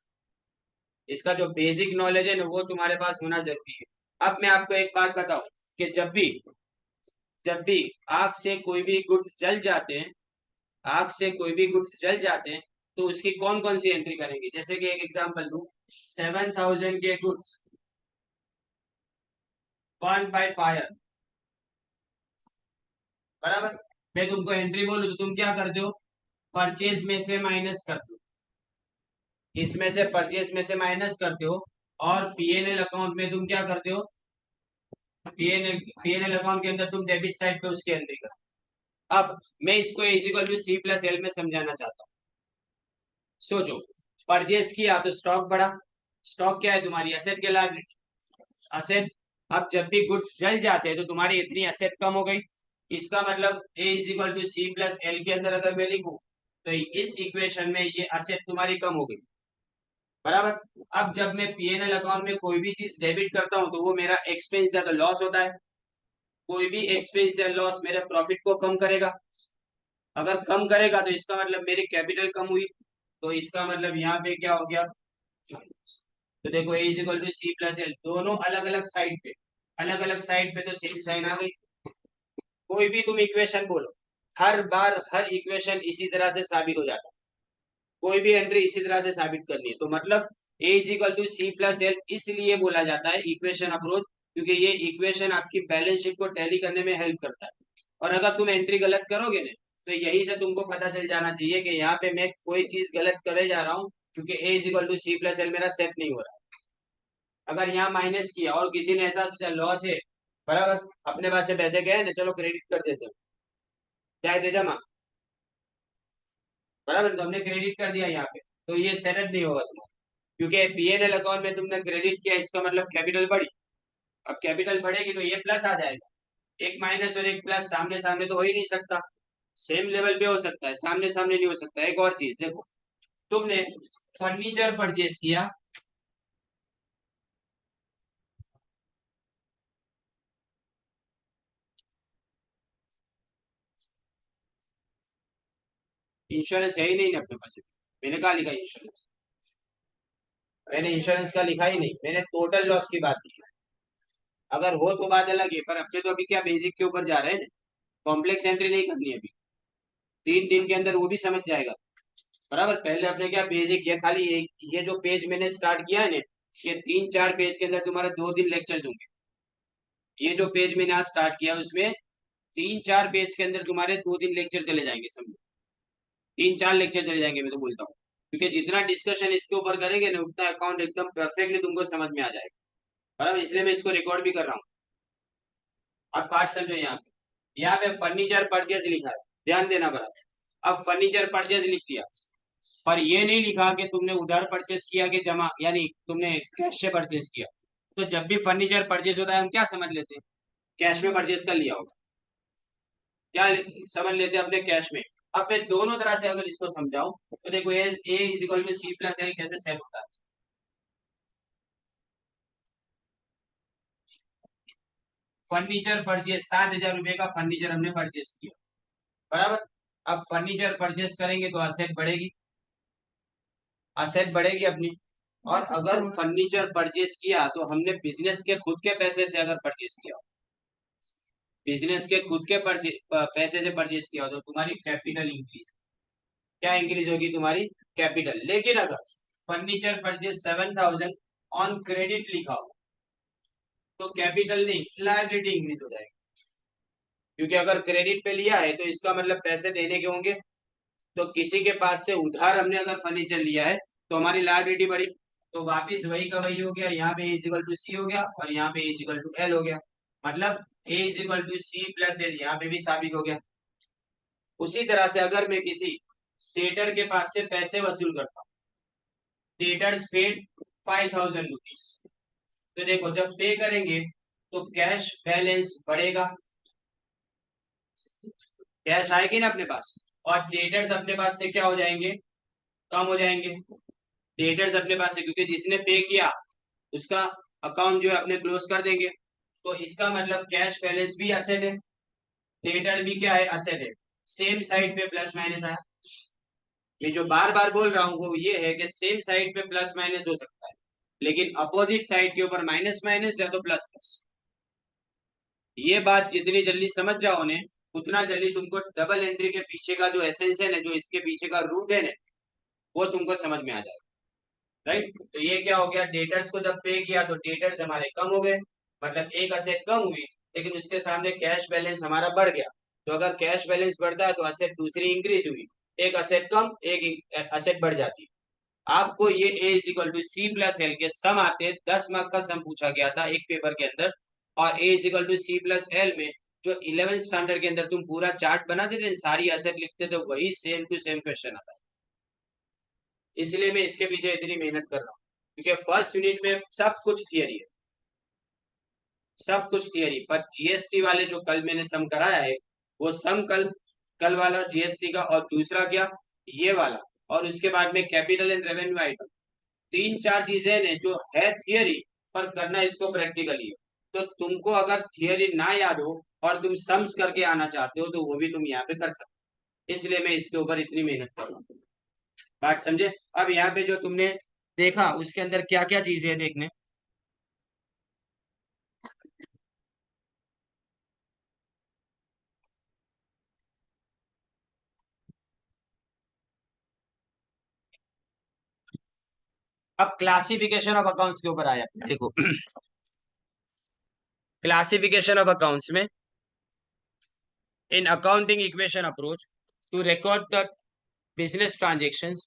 इसका जो बेसिक नॉलेज है ना वो तुम्हारे पास होना जरूरी है। अब मैं आपको एक बात बताऊं कि जब भी आग से कोई भी गुड्स जल जाते हैं, आग से कोई भी गुड्स जल जाते हैं, तो उसकी कौन कौन सी एंट्री करेंगे। जैसे कि एक एग्जांपल दूं, 7,000 के गुड्स बर्न बाय फायर, बराबर। मैं तुमको एंट्री बोलूं तो तुम क्या करते हो, परचेज में से माइनस करते हो, इसमें से परचेज में से माइनस करते हो, और पीएनएल अकाउंट में तुम क्या करते हो, पीएनएल अकाउंट के अंदर तुम डेबिट साइड पे उसकी एंट्री करते हो। अब मैं इसको equal to C plus L में समझाना चाहता हूँ। सोचो, परचेज किया तो स्टॉक बढ़ा, स्टॉक क्या है तुम्हारी एसेट के लायबिलिटी, असेट। अब जब भी गुड्स जल जाते हैं तो तुम्हारी इतनी असेट कम हो गई। इसका मतलब A is equal to C plus L के अंदर अगर मैं लिखूं तो इस इक्वेशन में ये असेट तुम्हारी कम हो गई, बराबर। अब जब मैं पीएनएल अकाउंट में कोई भी चीज डेबिट करता हूं तो वो मेरा एक्सपेंस या तो लॉस होता है। कोई भी एक्सपेंस या लॉस मेरे प्रॉफिट को कम करेगा। अगर कम करेगा तो इसका मतलब मेरी कैपिटल कम हुई, तो इसका मतलब यहाँ पे क्या हो गया। तो देखो A is equal to C plus L, दोनों अलग अलग साइड पे, अलग अलग साइड पे तो सेम साइन आ गई। कोई भी तुम इक्वेशन बोलो, हर बार हर इक्वेशन इसी तरह से साबित हो जाता है। कोई भी एंट्री इसी तरह से साबित करनी है, तो मतलब A is equal to C plus L इसलिए बोला जाता है इक्वेशन अप्रोच, क्योंकि ये इक्वेशन आपकी बैलेंस शीट को टैली करने में हेल्प करता है। और अगर तुम एंट्री गलत करोगे ना, तो यही से तुमको पता चल जाना चाहिए कि यहाँ पे मैं कोई चीज गलत करे जा रहा हूँ, क्योंकि A is equal to C plus L मेरा सेट नहीं हो रहा। अगर यहाँ माइनस किया और किसी ने ऐसा सोचा लॉस है, बराबर, अपने पास से पैसे गए ना, चलो क्रेडिट कर देते हो, क्या दे जमा, बराबर, तो हमने क्रेडिट कर दिया यहाँ पे, तो ये सेटल नहीं होगा तुम्हारा, क्योंकि पीएनएल अकाउंट में तुमने क्रेडिट किया, इसका मतलब कैपिटल बढ़ी। अब कैपिटल बढ़ेगी तो ये प्लस आ जाएगा। एक माइनस और एक प्लस सामने सामने तो हो ही नहीं सकता, सेम लेवल पे हो सकता है, सामने सामने नहीं हो सकता। एक और चीज देखो, तुमने फर्नीचर परचेज किया, इंश्योरेंस है ही नहीं ना अपने पास, मैंने कहा लिखा इंश्योरेंस, मैंने इंश्योरेंस का लिखा ही नहीं, मैंने टोटल लॉस की बात की। अगर हो तो बात अलग है, पर अपने तो अभी क्या बेसिक के ऊपर जा रहे हैं, कॉम्प्लेक्स एंट्री नहीं करनी है अभी, 3 दिन के अंदर वो भी समझ जाएगा, बराबर। पहले अपने क्या बेसिक, ये खाली एक ये जो पेज मैंने स्टार्ट किया है ना, ये 3-4 पेज के अंदर तुम्हारे 2 दिन लेक्चर्स होंगे। ये जो पेज मैंने आज स्टार्ट किया उसमें 3-4 पेज के अंदर तुम्हारे 2 दिन लेक्चर चले जाएंगे, समझो 3-4 लेक्चर चले जाएंगे, मैं तो बोलता हूँ। क्योंकि जितना डिस्कशन इसके ऊपर करेंगे ना, उतना अकाउंट एकदम परफेक्टली तुमको समझ में आ जाएगा, बराबर। इसलिए मैं इसको रिकॉर्ड भी कर रहा हूँ। अब बात समझो, यहाँ पे फर्नीचर परचेज लिखा है, ध्यान देना बराबर। अब फर्नीचर परचेज लिख दिया, पर ये नहीं लिखा कि तुमने उधार परचेज किया कि जमा, यानी तुमने कैश से परचेज किया। तो जब भी फर्नीचर परचेज होता है हम क्या समझ लेते हैं, कैश में परचेज कर लिया होगा, क्या समझ लेते हैं अपने कैश में। अब मैं दोनों तरह से अगर इसको समझाऊं तो देखो, A is equal to C plus L कैसे सेट होता है। फर्नीचर परचेज 7,000 रुपए का फर्नीचर हमने परचेज किया, बराबर। अब फर्नीचर परचेज करेंगे तो असेट बढ़ेगी, असेट बढ़ेगी अपनी। और अगर फर्नीचर परचेज किया तो हमने बिजनेस के खुद के पैसे से अगर परचेज किया, बिजनेस के खुद के पैसे से परचेज किया तो तुम्हारी कैपिटल इंक्रीज, क्या इंक्रीज होगी तुम्हारी कैपिटल। लेकिन अगर फर्नीचर परचेज 7,000 ऑन क्रेडिट लिखा हो तो कैपिटल नहीं लायबिलिटी इंक्रीज हो जाएगी, क्योंकि अगर क्रेडिट पे लिया है तो इसका मतलब पैसे देने के होंगे। तो किसी के पास से उधार हमने अगर फर्नीचर लिया है तो हमारी लायबिलिटी बढ़ी, तो वापिस वही का वही हो गया, यहाँ पे इजिकल टू सी हो गया और यहाँ पे इजिकल टू एल हो गया। मतलब A is equal to C plus L यहाँ पे भी साबित हो गया। उसी तरह से अगर मैं किसी डेटर के पास से पैसे वसूल करता हूँ, डेटर्स पेड 5,000 रुपीज, तो देखो जब पे करेंगे तो कैश बैलेंस बढ़ेगा, कैश आएगी ना अपने पास, और डेटर्स अपने पास से क्या हो जाएंगे, कम हो जाएंगे। डेटर्स अपने पास से, क्योंकि जिसने पे किया उसका अकाउंट जो है अपने क्लोज कर देंगे, तो इसका मतलब कैश बैलेंस भी असेट है, डेटर भी क्या है, असेट है। सेम साइड पे प्लस माइनस आया। ये जो बार बार बोल रहा हूँ वो ये है कि सेम साइड पे प्लस माइनस हो सकता है, लेकिन अपोजिट साइड के ऊपर माइनस माइनस या तो प्लस प्लस। ये बात जितनी जल्दी समझ जाओ ने, उतना जल्दी तुमको डबल एंट्री के पीछे का जो एसेंशियल है, जो इसके पीछे का रूट है ना, वो तुमको समझ में आ जाएगा। राइट, तो ये क्या हो गया, डेटर्स को जब पे किया तो डेटर्स हमारे कम हो गए, मतलब एक असेट कम हुई, लेकिन उसके सामने कैश बैलेंस हमारा बढ़ गया। तो अगर कैश बैलेंस बढ़ता है तो असेट दूसरी इंक्रीज हुई, एक असेट कम एक असेट बढ़ जाती है। आपको ये A is equal to C plus L के सम आते, 10 मार्क का सम पूछा गया था एक पेपर के अंदर, और A is equal to C plus L में जो 11th स्टैंडर्ड के अंदर तुम पूरा चार्ट बनाते थे, सारी एसेट लिखते थे, वही सेम टू सेम क्वेश्चन आता है। इसलिए मैं इसके पीछे इतनी मेहनत कर रहा हूँ, क्योंकि फर्स्ट यूनिट में सब कुछ थियरी है, सब कुछ थियरी। पर जीएसटी वाले जो कल मैंने सम कराया है, वो सम कल कल वाला जीएसटी का, और दूसरा क्या, ये वाला, और उसके बाद में कैपिटल एंड रेवेन्यू आइटम, तीन चार चीजें ने जो है थियरी, पर करना इसको प्रैक्टिकली है। तो तुमको अगर थियरी ना याद हो और तुम सम्स करके आना चाहते हो, तो वो भी तुम यहाँ पे कर सकते, इसलिए मैं इसके ऊपर इतनी मेहनत कर रहा हूँ। बात समझे। अब यहाँ पे जो तुमने देखा उसके अंदर क्या क्या चीजें है देखने। अब क्लासिफिकेशन ऑफ अकाउंट्स के ऊपर आया, देखो क्लासिफिकेशन ऑफ अकाउंट्स में, in accounting equation approach to record the business transactions,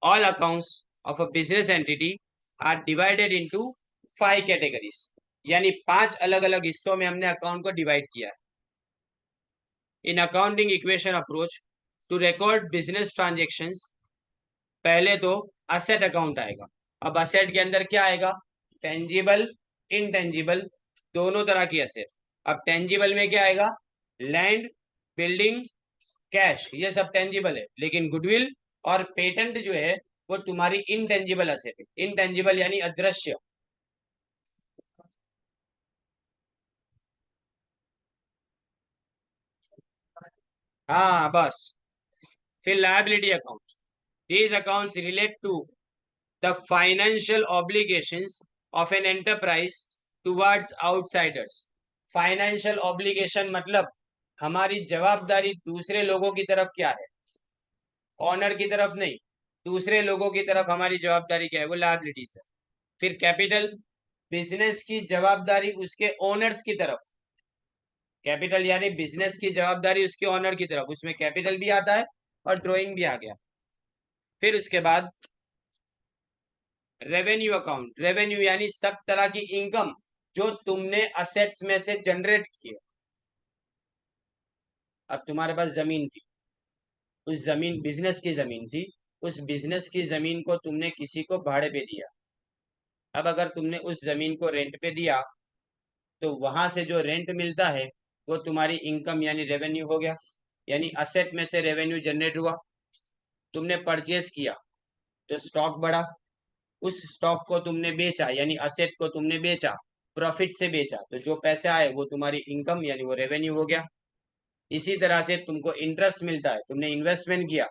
all accounts of a business entity are divided into 5 categories। यानी 5 अलग अलग हिस्सों में हमने अकाउंट को डिवाइड किया है। In accounting equation approach to record business transactions, पहले तो असेट अकाउंट आएगा। अब असेट के अंदर क्या आएगा, टेंजिबल इनटेंजिबल, दोनों तरह की असेट। अब टेंजिबल में क्या आएगा, लैंड, बिल्डिंग, कैश, ये सब टेंजिबल है, लेकिन गुडविल और पेटेंट जो है वो तुम्हारी इनटेंजिबल असेट है। इनटेंजिबल यानी अदृश्य। हाँ बस। फिर liability account, these accounts relate to the financial obligations of an enterprise towards outsiders. Financial obligation मतलब हमारी जवाबदारी दूसरे लोगों की तरफ क्या है, ऑनर की तरफ नहीं, दूसरे लोगों की तरफ हमारी जवाबदारी क्या है, वो लायबिलिटीज है। फिर कैपिटल, बिजनेस की जवाबदारी उसके ओनर्स की तरफ, कैपिटल यानी बिजनेस की जवाबदारी उसके ओनर की तरफ, उसमें कैपिटल भी आता है और ड्रॉइंग भी आ गया। फिर उसके बाद रेवेन्यू अकाउंट, रेवेन्यू यानी सब तरह की इनकम जो तुमने असेट्स में से जनरेट किए। अब तुम्हारे पास जमीन थी, उस जमीन बिजनेस की जमीन थी, उस बिजनेस की जमीन को तुमने किसी को भाड़े पे दिया। अब अगर तुमने उस जमीन को रेंट पे दिया, तो वहां से जो रेंट मिलता है वो तुम्हारी इनकम यानी रेवेन्यू हो गया, यानी असेट में से रेवेन्यू जनरेट हुआ। तुमने परचेज किया तो स्टॉक बढ़ा, उस स्टॉक को तुमने बेचा यानी असेट को तुमने बेचा, प्रॉफिट से बेचा, तो जो पैसे आए वो तुम्हारी इनकम यानी वो रेवेन्यू हो गया। इसी तरह से तुमको इंटरेस्ट मिलता है, तुमने इन्वेस्टमेंट किया,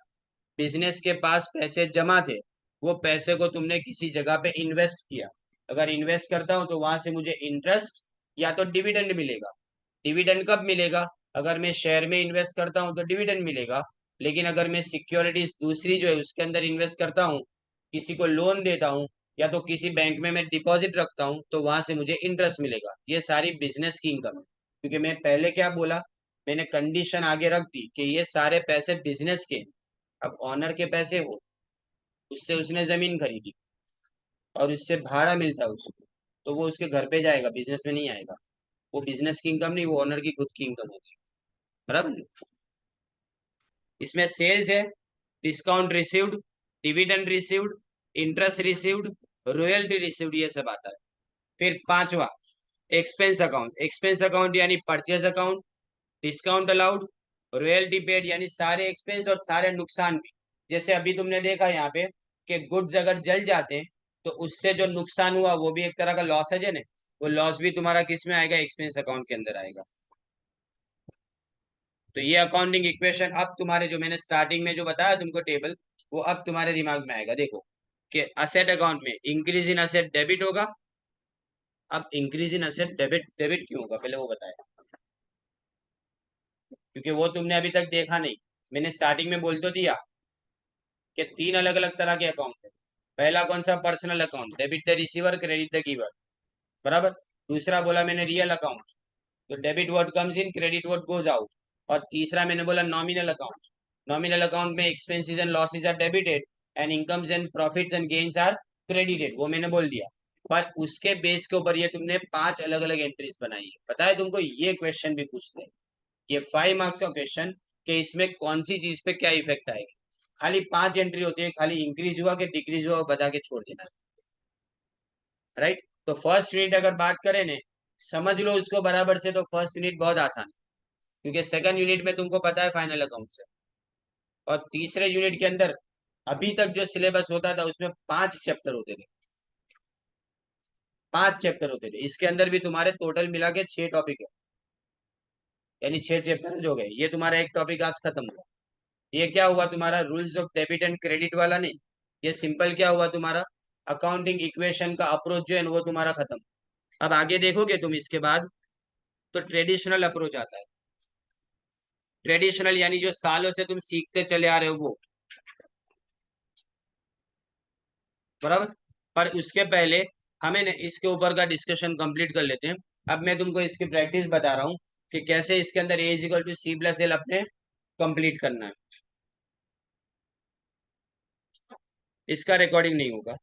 बिजनेस के पास पैसे जमा थे, वो पैसे को तुमने किसी जगह पे इन्वेस्ट किया। अगर इन्वेस्ट करता हूं तो वहां से मुझे इंटरेस्ट या तो डिविडेंड मिलेगा। डिविडेंड कब मिलेगा, अगर मैं शेयर में इन्वेस्ट करता हूं तो डिविडेंड मिलेगा, लेकिन अगर मैं सिक्योरिटीज दूसरी जो है उसके अंदर इन्वेस्ट करता हूं, किसी को लोन देता हूं, या तो किसी बैंक में मैं डिपॉजिट रखता हूं, तो वहां से मुझे इंटरेस्ट मिलेगा। ये सारी बिजनेस की इनकम है। क्योंकि मैं पहले क्या बोला, मैंने कंडीशन आगे रख दी कि ये सारे पैसे बिजनेस के हैं। अब ऑनर के पैसे हो, उससे उसने जमीन खरीदी और उससे भाड़ा मिलता है उसको, तो वो उसके घर पे जाएगा, बिजनेस में नहीं आएगा। वो बिजनेस की इनकम नहीं, वो ऑनर की खुद की इनकम होगी। बराबर। इसमें सेल्स है, discount received, dividend received, interest received, royalty received, ये सब आता है। फिर पांचवा एक्सपेंस अकाउंट, एक्सपेंस अकाउंट यानी purchase account, discount allowed, royalty paid यानी सारे एक्सपेंस और सारे नुकसान भी। जैसे अभी तुमने देखा यहाँ पे कि गुड्स अगर जल जाते हैं तो उससे जो नुकसान हुआ वो भी एक तरह का लॉस है ना, वो लॉस भी तुम्हारा किस में आएगा, एक्सपेंस अकाउंट के अंदर आएगा। तो ये अकाउंटिंग इक्वेशन अब तुम्हारे जो मैंने स्टार्टिंग में जो बताया तुमको टेबल, वो अब तुम्हारे दिमाग में आएगा। देखो कि असेट अकाउंट में इंक्रीज इन असेट डेबिट होगा। अब increase in asset debit debit क्यों होगा पहले वो बताया, क्योंकि वो तुमने अभी तक देखा नहीं। मैंने स्टार्टिंग में बोल तो दिया कि तीन अलग अलग तरह के अकाउंट है। पहला कौन सा, personal account, debit the receiver credit the giver, बराबर। दूसरा बोला मैंने रियल अकाउंट, तो debit what comes in credit what goes out. और तीसरा मैंने बोला नॉमिनल अकाउंट, नॉमिनल अकाउंट में expenses and losses are debited and incomes and profits and gains are credited, वो मैंने बोल दिया। पर उसके बेस के ऊपर ये तुमने 5 अलग अलग एंट्रीज बनाई है। पता है तुमको ये क्वेश्चन भी पूछते हैं, ये 5 मार्क्स का क्वेश्चन, कि इसमें कौन सी चीज पे क्या इफेक्ट आएगी। खाली 5 एंट्री होती है, खाली इंक्रीज हुआ कि डिक्रीज हुआ वो बता के छोड़ देना, राइट। तो फर्स्ट यूनिट अगर बात करें ने, समझ लो उसको बराबर से, तो फर्स्ट यूनिट बहुत आसान है, क्योंकि सेकंड यूनिट में तुमको पता है फाइनल अकाउंट से। और तीसरे यूनिट के अंदर अभी तक जो सिलेबस होता था उसमें 5 चैप्टर होते थे, 5 चैप्टर होते थे। इसके अंदर भी तुम्हारे टोटल मिला के 6 टॉपिक है, यानी 6 चैप्टर हो गए। ये तुम्हारा एक टॉपिक आज खत्म हुआ। ये क्या हुआ तुम्हारा, rules of debit and credit वाला नहीं, ये सिंपल क्या हुआ तुम्हारा, अकाउंटिंग इक्वेशन का अप्रोच जो है वो तुम्हारा खत्म। अब आगे देखोगे तुम इसके बाद, तो ट्रेडिशनल अप्रोच आता है। ट्रेडिशनल यानी जो सालों से तुम सीखते चले आ रहे हो वो, बराबर। पर उसके पहले हमें इसके ऊपर का डिस्कशन कंप्लीट कर लेते हैं। अब मैं तुमको इसकी प्रैक्टिस बता रहा हूँ कि कैसे इसके अंदर A is equal to C plus L अपने कंप्लीट करना है। इसका रिकॉर्डिंग नहीं होगा।